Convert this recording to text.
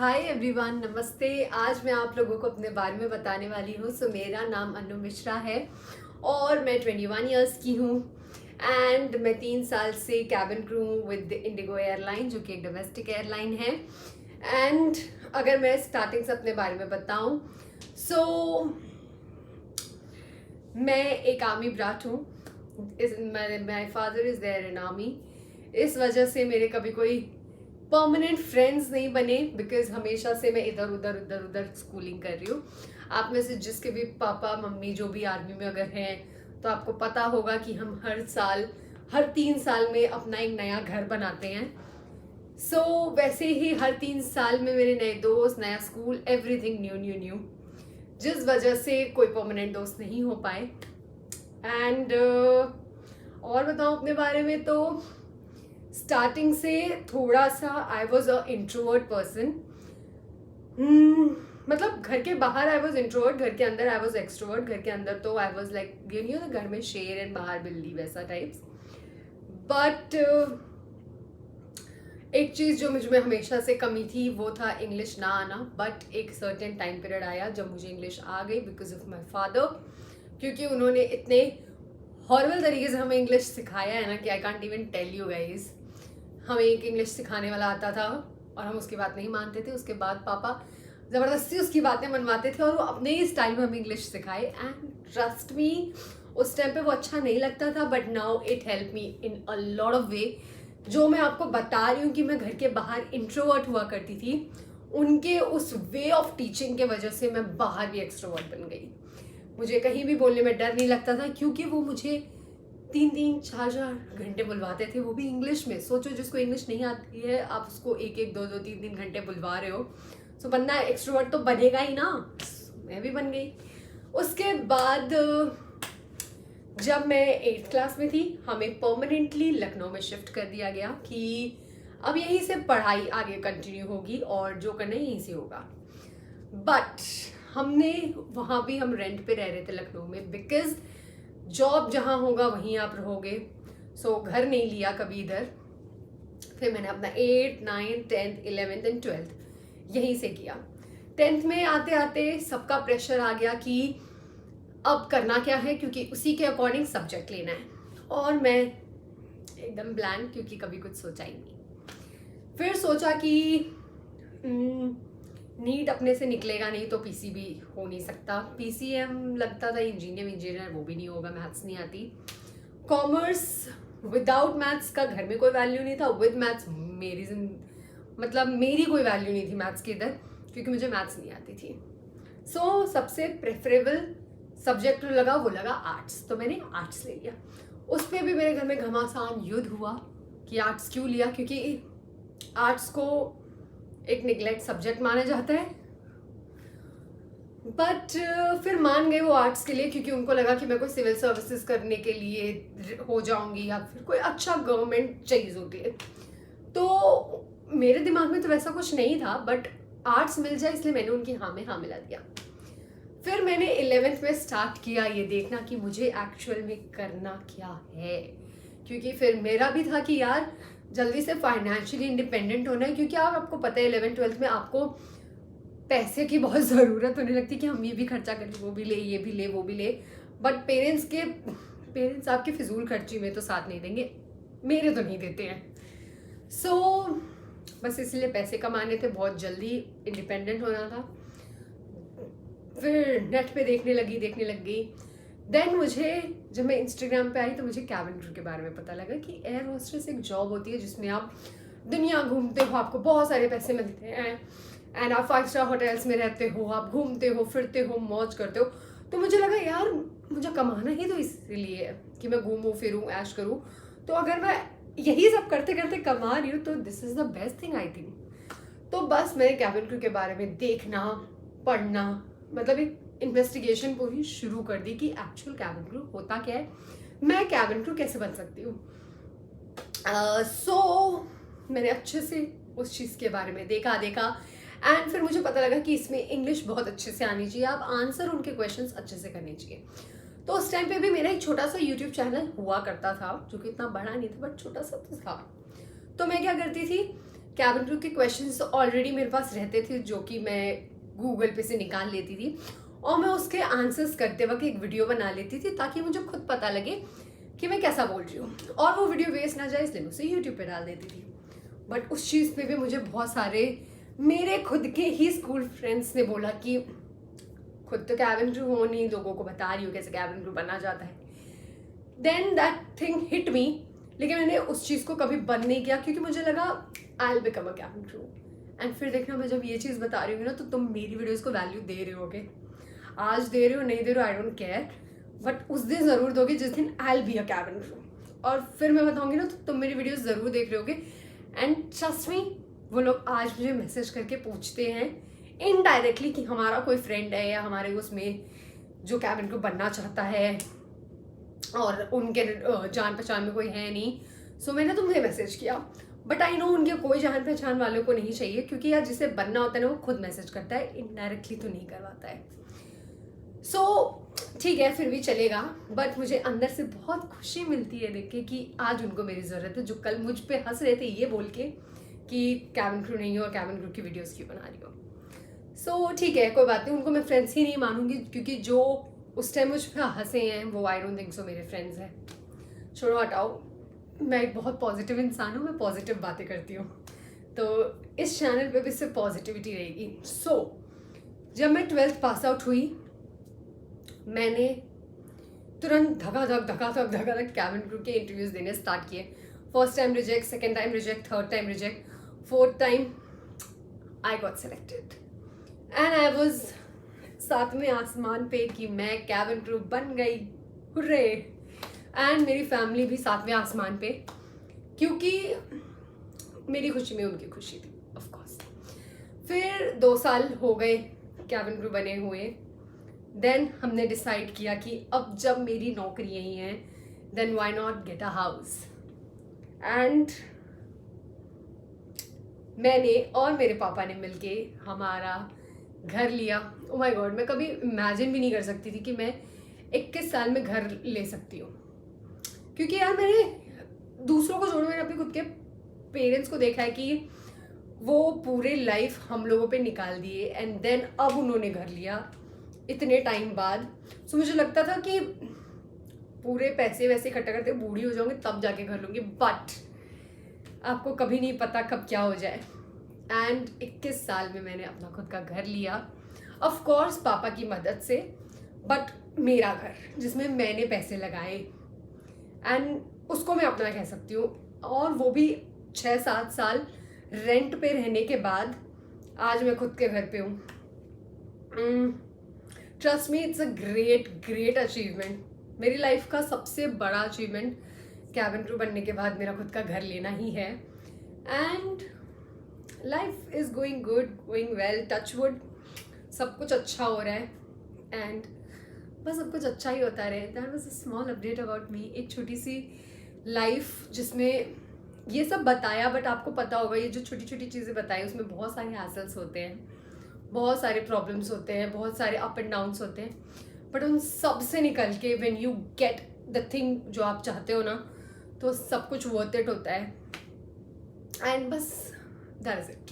Hi everyone, नमस्ते। आज मैं आप लोगों को अपने बारे में बताने वाली हूँ। मेरा नाम अनु मिश्रा है और मैं 21 इयर्स की हूँ एंड मैं 3 साल से कैबिन क्रू हूँ विद इंडिगो एयरलाइन, जो कि एक डोमेस्टिक एयरलाइन है। एंड अगर मैं स्टार्टिंग से अपने बारे में बताऊँ मैं एक आर्मी ब्राट हूँ। My father is there in army. इस वजह से मेरे कभी कोई परमानेंट फ्रेंड्स नहीं बने, बिकॉज हमेशा से मैं इधर उधर स्कूलिंग कर रही हूँ। आप में से जिसके भी पापा मम्मी जो भी आर्मी में अगर हैं तो आपको पता होगा कि हम हर 3 साल में अपना एक नया घर बनाते हैं। वैसे ही हर 3 साल में मेरे नए दोस्त, नया स्कूल, एवरीथिंग न्यू, जिस वजह से कोई परमानेंट दोस्त नहीं हो पाए। एंड और बताऊँ अपने बारे में तो स्टार्टिंग से थोड़ा सा I was a introvert person. मतलब घर के बाहर आई वॉज इंट्रोवर्ट, घर के अंदर आई वॉज एक्सट्रोवर्ट। घर के अंदर तो आई वॉज लाइक घर में शेर एंड बाहर बिल्ली, वैसा टाइप्स। बट एक चीज़ जो मुझ में हमेशा से कमी थी वो था इंग्लिश ना आना। बट एक सर्टेन टाइम पीरियड आया जब मुझे इंग्लिश आ गई बिकॉज ऑफ माई फादर, क्योंकि उन्होंने इतने हॉरिबल तरीके से हमें इंग्लिश सिखाया है ना कि I can't even tell you guys. हमें एक इंग्लिश सिखाने वाला आता था और हम उसकी बात नहीं मानते थे। उसके बाद पापा ज़बरदस्ती उसकी बातें मनवाते थे और वो अपने ही स्टाइल में हमें इंग्लिश सिखाए। एंड ट्रस्ट मी, उस टाइम पे वो अच्छा नहीं लगता था, but now it help me in a lot of वे। जो मैं आपको बता रही हूँ कि मैं घर के बाहर इंट्रोवर्ट हुआ करती थी, उनके उस वे ऑफ टीचिंग के वजह से मैं बाहर भी एक्सट्रोवर्ट बन गई। मुझे कहीं भी बोलने में डर नहीं लगता था, क्योंकि वो मुझे 3-4 घंटे बुलवाते थे, वो भी इंग्लिश में। सोचो, जिसको इंग्लिश नहीं आती है आप उसको 1-2-3 घंटे बुलवा रहे हो, सो बंदा एक्सट्रोवर्ट तो बनेगा ही ना। मैं भी बन गई। उसके बाद जब मैं 8th क्लास में थी, हमें परमानेंटली लखनऊ में शिफ्ट कर दिया गया कि अब यहीं से पढ़ाई आगे कंटिन्यू होगी और जो करना है यहीं से होगा। बट हमने वहाँ भी हम रेंट पे रह रहे थे लखनऊ में, बिकॉज जॉब जहाँ होगा वहीं आप रहोगे। घर नहीं लिया कभी इधर। फिर मैंने अपना 8th 9th 10th 11th and 12th यहीं से किया। 10th में आते आते सबका प्रेशर आ गया कि अब करना क्या है, क्योंकि उसी के अकॉर्डिंग सब्जेक्ट लेना है। और मैं एकदम ब्लैंक, क्योंकि कभी कुछ सोचा ही नहीं। फिर सोचा कि नीट अपने से निकलेगा नहीं तो पीसीबी हो नहीं सकता। पीसीएम लगता था इंजीनियर, वो भी नहीं होगा, मैथ्स नहीं आती। कॉमर्स विदाउट मैथ्स का घर में कोई वैल्यू नहीं था, विद मैथ्स मेरी कोई वैल्यू नहीं थी मैथ्स के इधर, क्योंकि मुझे मैथ्स नहीं आती थी। सबसे प्रेफरेबल सब्जेक्ट लगा वो लगा आर्ट्स, तो मैंने आर्ट्स ले लिया। उस पर भी मेरे घर में घमासान युद्ध हुआ कि आर्ट्स क्यों लिया, क्योंकि आर्ट्स को एक निगलेक्ट सब्जेक्ट माना जाता है। बट फिर मान गए वो आर्ट्स के लिए, क्योंकि उनको लगा कि मैं कोई सिविल सर्विसेज करने के लिए हो जाऊंगी या फिर कोई अच्छा गवर्नमेंट चीज़ होती है। तो मेरे दिमाग में तो वैसा कुछ नहीं था, बट आर्ट्स मिल जाए इसलिए मैंने उनकी हाँ में हाँ मिला दिया। फिर मैंने 11th में स्टार्ट किया ये देखना कि मुझे एक्चुअल में करना क्या है, क्योंकि फिर मेरा भी था कि यार जल्दी से फाइनेंशियली इंडिपेंडेंट होना है। क्योंकि आपको पता है 11th 12th में आपको पैसे की बहुत ज़रूरत होने लगती है कि हम ये भी खर्चा करें, वो भी ले, ये भी ले, वो भी ले। बट पेरेंट्स आपके फिजूल खर्ची में तो साथ नहीं देंगे, मेरे तो नहीं देते हैं। बस इसलिए पैसे कमाने थे, बहुत जल्दी इंडिपेंडेंट होना था। फिर नेट पे देखने लग गई। देन मुझे, जब मैं इंस्टाग्राम पे आई तो मुझे कैबिन क्रू के बारे में पता लगा कि एयर होस्टेस एक जॉब होती है जिसमें आप दुनिया घूमते हो, आपको बहुत सारे पैसे मिलते हैं एंड आप 5 स्टार होटल्स में रहते हो, आप घूमते हो, फिरते हो, मौज करते हो। तो मुझे लगा यार मुझे कमाना ही तो इसलिए है कि मैं घूमूँ फिरूँ, ऐश करूँ। तो अगर मैं यही सब करते करते कमा रही हूँ तो this is the best thing I think. तो बस मैंने कैबिन क्रू के बारे में देखना, पढ़ना, मतलब एक इन्वेस्टिगेशन पूरी शुरू कर दी कि एक्चुअल कैबिन क्रू होता क्या है, मैं कैबिन क्रू कैसे बन सकती हूँ। मैंने अच्छे से उस चीज़ के बारे में देखा एंड फिर मुझे पता लगा कि इसमें इंग्लिश बहुत अच्छे से आनी चाहिए, आप आंसर उनके क्वेश्चंस अच्छे से करने चाहिए। तो उस टाइम पे भी मेरा एक छोटा सा यूट्यूब चैनल हुआ करता था, जो कि इतना बड़ा नहीं था बट छोटा सा तो था। तो मैं क्या करती थी, कैबिन क्रू के क्वेश्चंस ऑलरेडी मेरे पास रहते थे जो कि मैं गूगल पे से निकाल लेती थी और मैं उसके आंसर्स करते वक्त एक वीडियो बना लेती थी ताकि मुझे खुद पता लगे कि मैं कैसा बोल रही हूँ और वो वीडियो वेस्ट ना जाए, इसलिए मैं उसे यूट्यूब पे डाल देती थी। बट उस चीज़ पे भी मुझे बहुत सारे मेरे खुद के ही स्कूल फ्रेंड्स ने बोला कि खुद तो कैबिन क्रू हो नहीं, लोगों को बता रही हूँ कैसे कैबिन क्रू बनना जाता है। Then that thing hit me, लेकिन मैंने उस चीज़ को कभी बंद नहीं किया क्योंकि मुझे लगा I will become a cabin crew. And फिर देखना, मैं जब ये चीज़ बता रही हूँ ना तो तुम मेरी वीडियोज़ को वैल्यू दे रहे होगे। आज दे रहे हो नहीं दे रहे हो आई डोंट केयर, बट उस दिन ज़रूर दोगे जिस दिन I will be a cabin crew. और फिर मैं बताऊँगी ना तो तुम मेरी वीडियोज़ ज़रूर देख रहे होगे। एंड ट्रस्ट मी, वो लोग आज मुझे मैसेज करके पूछते हैं इनडायरेक्टली कि हमारा कोई फ्रेंड है या हमारे उसमें जो कैबिन क्रू बनना चाहता है और उनके जान पहचान में कोई है नहीं, सो मैंने तुम्हें मैसेज किया। बट आई नो उनके कोई जान पहचान वालों को नहीं चाहिए क्योंकि यार जिसे बनना होता है ना वो खुद मैसेज करता है, इनडायरेक्टली तो नहीं करवाता है। सो ठीक है, फिर भी चलेगा, बट मुझे अंदर से बहुत खुशी मिलती है देख के कि आज उनको मेरी ज़रूरत है, जो कल मुझ पे हंस रहे थे ये बोल के कि कैबिन क्रू नहीं हो और कैबिन क्रू की वीडियोज़ क्यों बना रही हो। सो ठीक है, कोई बात नहीं, उनको मैं फ्रेंड्स ही नहीं मानूंगी क्योंकि जो उस टाइम मुझ पर हंसे हैं वो आई डोंट थिंक सो मेरे फ्रेंड्स हैं। छोड़ो हटाओ, मैं एक बहुत पॉजिटिव इंसान हूँ, मैं पॉजिटिव बातें करती हूँ, तो इस चैनल पे भी सिर्फ पॉजिटिविटी रहेगी। सो जब मैं 12th पास आउट हुई मैंने तुरंत धका धक कैबिन क्रू के इंटरव्यूज़ देने स्टार्ट किए। First time reject, second time reject, third time reject, fourth time I got selected and I was सातवें आसमान पे कि मैं कैबिन क्रू बन गई, हुर्रे। एंड मेरी फैमिली भी सातवें आसमान पे क्योंकि मेरी खुशी में उनकी खुशी थी ऑफ कोर्स। फिर 2 साल हो गए कैबिन क्रू बने हुए। देन हमने डिसाइड किया कि अब जब मेरी नौकरी यही है then why not get a house. And मैंने और मेरे पापा ने मिलके हमारा घर लिया। ओ माय गॉड, मैं कभी इमेजिन भी नहीं कर सकती थी कि मैं 21 साल में घर ले सकती हूँ, क्योंकि यार मैंने दूसरों को छोड़ो, मैंने अपने खुद के पेरेंट्स को देखा है कि वो पूरे लाइफ हम लोगों पे निकाल दिए एंड देन अब उन्होंने घर लिया इतने टाइम बाद। सो मुझे लगता था कि पूरे पैसे वैसे इकट्ठा करते बूढ़ी हो जाऊंगी तब जाके घर लूँगी, बट आपको कभी नहीं पता कब क्या हो जाए। एंड 21 साल में मैंने अपना खुद का घर लिया, ऑफ कोर्स पापा की मदद से, बट मेरा घर जिसमें मैंने पैसे लगाए एंड उसको मैं अपना कह सकती हूँ। और वो भी 6-7 साल रेंट पे रहने के बाद आज मैं खुद के घर पे हूँ। Trust me, it's a great achievement. मेरी लाइफ का सबसे बड़ा अचीवमेंट कैबिन क्रू बनने के बाद मेरा खुद का घर लेना ही है। And life is going good, going well, touch wood, सब कुछ अच्छा हो रहा है एंड बस सब कुछ अच्छा ही होता रहे। That was a small update about me, एक छोटी सी लाइफ जिसमें ये सब बताया, बट आपको पता होगा ये जो छोटी छोटी चीज़ें बताई उसमें बहुत सारे हैसल्स होते हैं, बहुत सारे प्रॉब्लम्स होते हैं, बहुत सारे अप एंड डाउन्स होते हैं, बट उन सब से निकल के when you get the thing जो आप चाहते हो ना तो सब कुछ वर्थ इट होता है। एंड बस दैट इज़ इट।